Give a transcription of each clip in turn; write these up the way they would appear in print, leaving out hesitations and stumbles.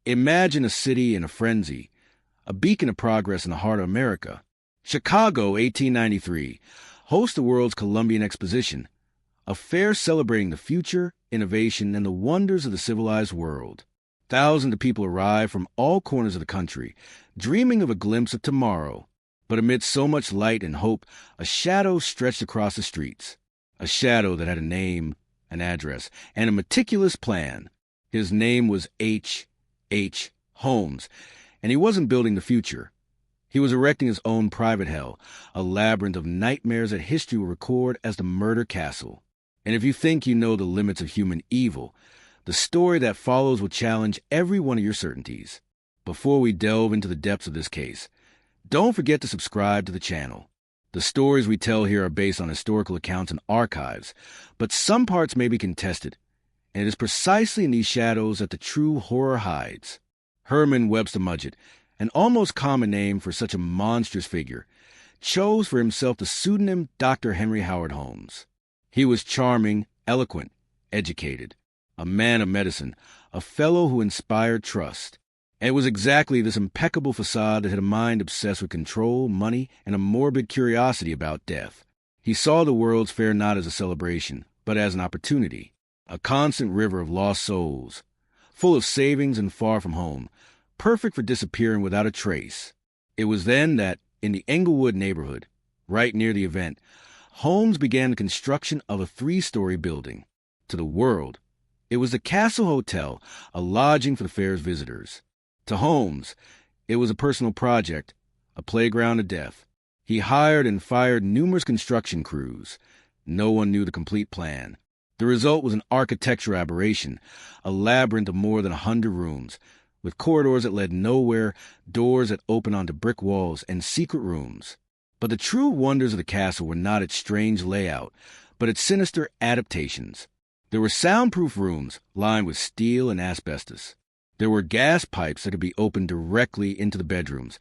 Imagine a city in a frenzy, a beacon of progress in the heart of America. Chicago, 1893, hosts the world's Columbian Exposition, a fair celebrating the future, innovation, and the wonders of the civilized world. Thousands of people arrive from all corners of the country, dreaming of a glimpse of tomorrow. But amidst so much light and hope, a shadow stretched across the streets. A shadow that had a name, an address, and a meticulous plan. His name was H. Holmes, and he wasn't building the future. He was erecting his own private hell, a labyrinth of nightmares that history will record as the murder castle. And if you think you know the limits of human evil, the story that follows will challenge every one of your certainties. Before we delve into the depths of this case, don't forget to subscribe to the channel. The stories we tell here are based on historical accounts and archives, but some parts may be contested, and it is precisely in these shadows that the true horror hides. Herman Webster Mudgett, an almost common name for such a monstrous figure, chose for himself the pseudonym Dr. Henry Howard Holmes. He was charming, eloquent, educated, a man of medicine, a fellow who inspired trust. And it was exactly this impeccable facade that had a mind obsessed with control, money, and a morbid curiosity about death. He saw the World's Fair not as a celebration, but as an opportunity, a constant river of lost souls, full of savings and far from home, perfect for disappearing without a trace. It was then that, in the Englewood neighborhood, right near the event, Holmes began the construction of a 3-story building. To the world, it was the Castle Hotel, a lodging for the fair's visitors. To Holmes, it was a personal project, a playground of death. He hired and fired numerous construction crews. No one knew the complete plan. The result was an architectural aberration, a labyrinth of more than 100 rooms, with corridors that led nowhere, doors that opened onto brick walls, and secret rooms. But the true wonders of the castle were not its strange layout, but its sinister adaptations. There were soundproof rooms lined with steel and asbestos. There were gas pipes that could be opened directly into the bedrooms,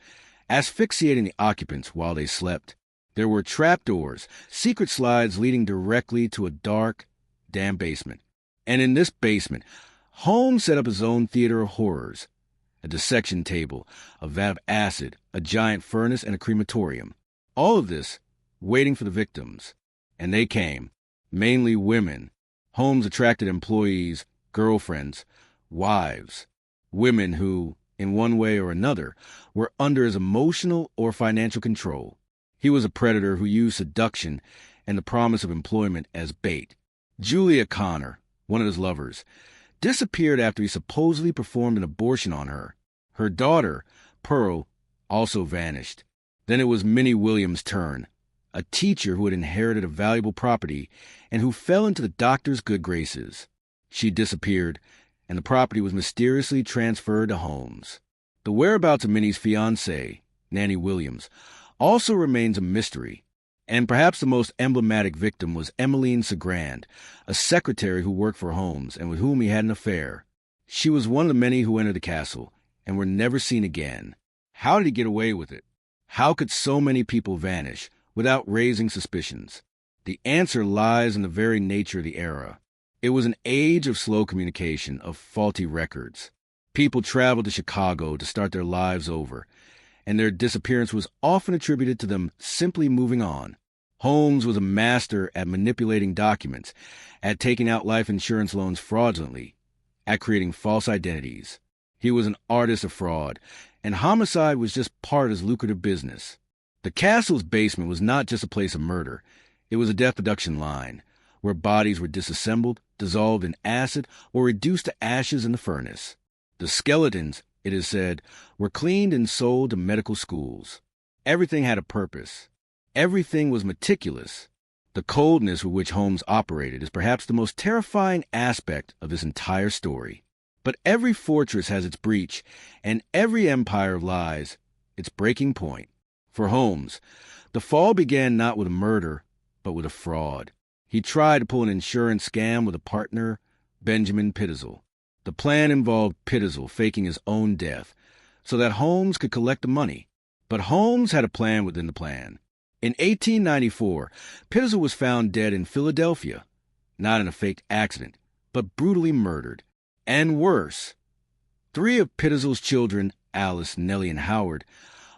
asphyxiating the occupants while they slept. There were trapdoors, secret slides leading directly to a dark, damp basement. And in this basement, Holmes set up his own theater of horrors. A dissection table, a vat of acid, a giant furnace, and a crematorium. All of this waiting for the victims. And they came, mainly women. Holmes attracted employees, girlfriends, wives. Women who, in one way or another, were under his emotional or financial control. He was a predator who used seduction and the promise of employment as bait. Julia Connor, one of his lovers, disappeared after he supposedly performed an abortion on her. Her daughter, Pearl, also vanished. Then it was Minnie Williams' turn, a teacher who had inherited a valuable property and who fell into the doctor's good graces. She disappeared, and the property was mysteriously transferred to Holmes. The whereabouts of Minnie's fiancée, Nanny Williams, also remains a mystery, and perhaps the most emblematic victim was Emmeline Sagrand, a secretary who worked for Holmes and with whom he had an affair. She was one of the many who entered the castle and were never seen again. How did he get away with it? How could so many people vanish without raising suspicions? The answer lies in the very nature of the era. It was an age of slow communication, of faulty records. People traveled to Chicago to start their lives over, and their disappearance was often attributed to them simply moving on. Holmes was a master at manipulating documents, at taking out life insurance loans fraudulently, at creating false identities. He was an artist of fraud, and homicide was just part of his lucrative business. The castle's basement was not just a place of murder. It was a death production line, where bodies were disassembled, dissolved in acid, or reduced to ashes in the furnace. The skeletons, it is said, were cleaned and sold to medical schools. Everything had a purpose. Everything was meticulous. The coldness with which Holmes operated is perhaps the most terrifying aspect of this entire story. But every fortress has its breach, and every empire of lies its breaking point. For Holmes, the fall began not with a murder, but with a fraud. He tried to pull an insurance scam with a partner, Benjamin Pitzel. The plan involved Pitzel faking his own death so that Holmes could collect the money. But Holmes had a plan within the plan. In 1894, Pitzel was found dead in Philadelphia, not in a faked accident, but brutally murdered. And worse, Three of Pitzel's children, Alice, Nellie, and Howard,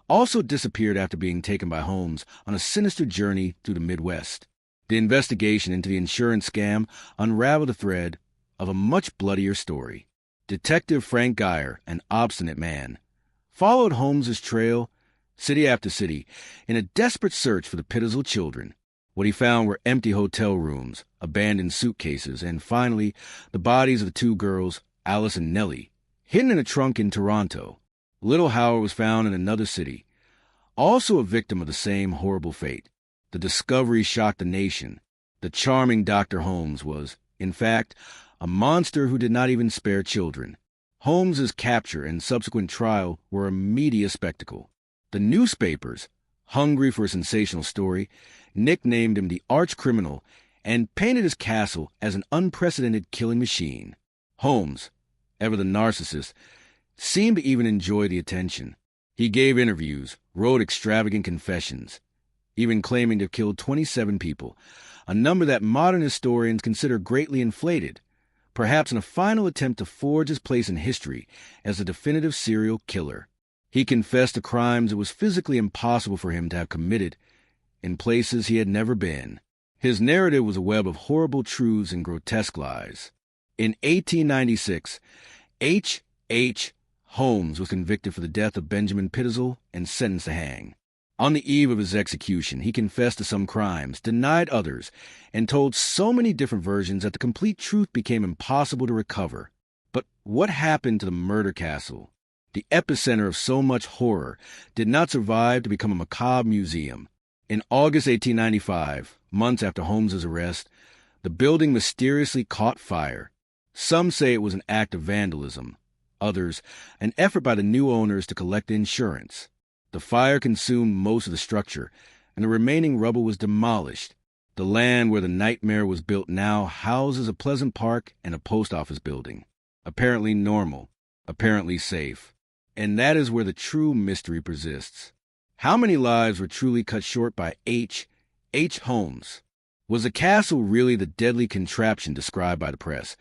also disappeared after being taken by Holmes on a sinister journey through the Midwest. The investigation into the insurance scam unraveled a thread of a much bloodier story. Detective Frank Geyer, an obstinate man, followed Holmes's trail city after city in a desperate search for the Pitzel children. What he found were empty hotel rooms, abandoned suitcases, and finally, the bodies of the two girls, Alice and Nellie, hidden in a trunk in Toronto. Little Howard was found in another city, also a victim of the same horrible fate. The discovery shocked the nation. The charming Dr. Holmes was, in fact, a monster who did not even spare children. Holmes's capture and subsequent trial were a media spectacle. The newspapers, hungry for a sensational story, nicknamed him the arch-criminal and painted his castle as an unprecedented killing machine. Holmes, ever the narcissist, seemed to even enjoy the attention. He gave interviews, wrote extravagant confessions, even claiming to have killed 27 people, a number that modern historians consider greatly inflated, perhaps in a final attempt to forge his place in history as the definitive serial killer. He confessed to crimes it was physically impossible for him to have committed in places he had never been. His narrative was a web of horrible truths and grotesque lies. In 1896, H. Holmes was convicted for the death of Benjamin Pitzel and sentenced to hang. On the eve of his execution, he confessed to some crimes, denied others, and told so many different versions that the complete truth became impossible to recover. But what happened to the murder castle? The epicenter of so much horror did not survive to become a macabre museum. In August 1895, months after Holmes's arrest, the building mysteriously caught fire. Some say it was an act of vandalism. Others, an effort by the new owners to collect insurance. The fire consumed most of the structure, and the remaining rubble was demolished. The land where the nightmare was built now houses a pleasant park and a post office building. Apparently normal, apparently safe. And that is where the true mystery persists. How many lives were truly cut short by H. Holmes? Was the castle really the deadly contraption described by the press?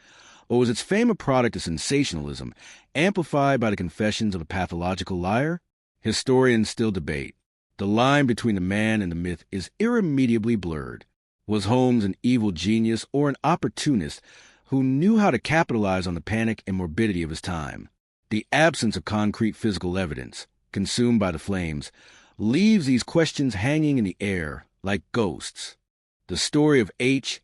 Or was its fame a product of sensationalism, amplified by the confessions of a pathological liar? Historians still debate. The line between the man and the myth is irremediably blurred. Was Holmes an evil genius or an opportunist who knew how to capitalize on the panic and morbidity of his time? The absence of concrete physical evidence, consumed by the flames, leaves these questions hanging in the air like ghosts. The story of H.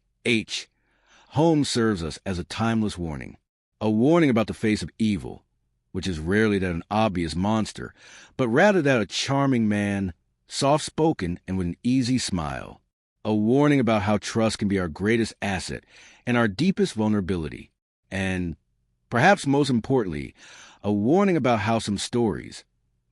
Holmes serves us as a timeless warning. A warning about the face of evil, which is rarely that an obvious monster, but rather that a charming man, soft-spoken and with an easy smile. A warning about how trust can be our greatest asset and our deepest vulnerability. And, perhaps most importantly, a warning about how some stories,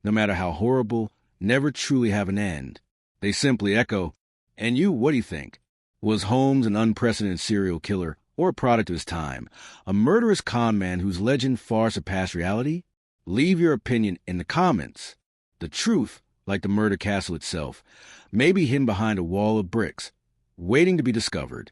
no matter how horrible, never truly have an end. They simply echo, "And you, what do you think?" Was Holmes an unprecedented serial killer or a product of his time, a murderous con man whose legend far surpassed reality? Leave your opinion in the comments. The truth, like the murder castle itself, may be hidden behind a wall of bricks, waiting to be discovered.